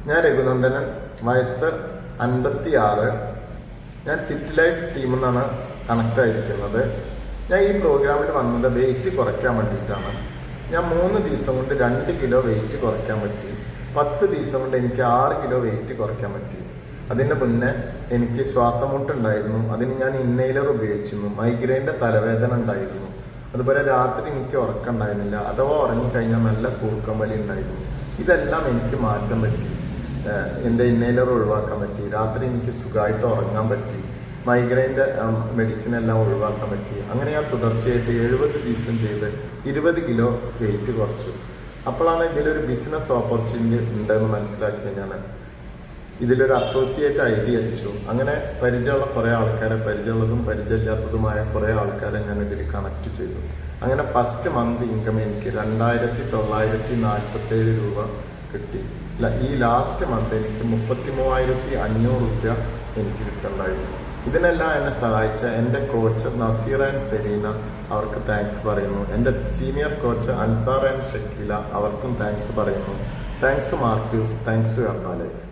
ഞാൻ രഘുനന്ദനൻ, വയസ്സ് 56. ഞാൻ ഫിറ്റ് ലൈഫ് ടീമിൽ നിന്നാണ് കണക്ട് ആയിരിക്കുന്നത്. ഞാൻ ഈ പ്രോഗ്രാമിൽ വന്നത് വെയിറ്റ് കുറയ്ക്കാൻ വേണ്ടിയിട്ടാണ്. ഞാൻ 3 ദിവസം കൊണ്ട് 2 കിലോ വെയിറ്റ് കുറയ്ക്കാൻ പറ്റി. 10 ദിവസം കൊണ്ട് എനിക്ക് 6 കിലോ വെയിറ്റ് കുറയ്ക്കാൻ പറ്റി. അതിൻ്റെ മുന്നേ എനിക്ക് ശ്വാസമുട്ടുണ്ടായിരുന്നു. അതിന് ഞാൻ ഇൻഹേലർ ഉപയോഗിച്ചിരുന്നു. മൈഗ്രെയിൻ്റെ തലവേദന ഉണ്ടായിരുന്നു. അതുപോലെ രാത്രി എനിക്ക് ഉറക്കമുണ്ടായിരുന്നില്ല. അഥവാ ഉറങ്ങിക്കഴിഞ്ഞാൽ നല്ല കൂർക്കം വലി ഉണ്ടായിരുന്നു. ഇതെല്ലാം എനിക്ക് മാറ്റാൻ പറ്റി. എൻ്റെ ഇൻഹേലർ ഒഴിവാക്കാൻ പറ്റി. രാത്രി എനിക്ക് സുഖമായിട്ട് ഉറങ്ങാൻ പറ്റി. മൈഗ്രെയിൻ്റെ മെഡിസിൻ എല്ലാം ഒഴിവാക്കാൻ പറ്റി. അങ്ങനെ ഞാൻ തുടർച്ചയായിട്ട് 70 ദിവസം ചെയ്ത് 20 കിലോ വെയിറ്റ് കുറച്ചു. അപ്പോഴാണ് ഇതിലൊരു ബിസിനസ് ഓപ്പർച്യൂണിറ്റി ഉണ്ടെന്ന് മനസ്സിലാക്കിയത്. ഞാൻ ഇതിലൊരു അസോസിയേറ്റ് ഐഡിയ അടിച്ചു. അങ്ങനെ പരിചയമുള്ള കുറേ ആൾക്കാരെ, പരിചയമുള്ളതും പരിചയമില്ലാത്തതുമായ കുറേ ആൾക്കാരെ ഞാൻ ഇതിൽ കണക്ട് ചെയ്തു. അങ്ങനെ ഫസ്റ്റ് മന്ത് ഇൻകം എനിക്ക് 2947 രൂപ കിട്ടി. ഈ ലാസ്റ്റ് മന്ത് എനിക്ക് 33,500 രൂപ എനിക്ക് കിട്ടുന്നുണ്ടായിരുന്നു. ഇതിനെല്ലാം എന്നെ സഹായിച്ച എൻ്റെ കോച്ച് നസീർ ആൻഡ് സെലീന, അവർക്ക് താങ്ക്സ് പറയുന്നു. എൻ്റെ senior coach Ansar and Shakeela, അവർക്കും താങ്ക്സ് പറയുന്നു. Thanks to Marques, thanks to ഹെർബലൈഫ്.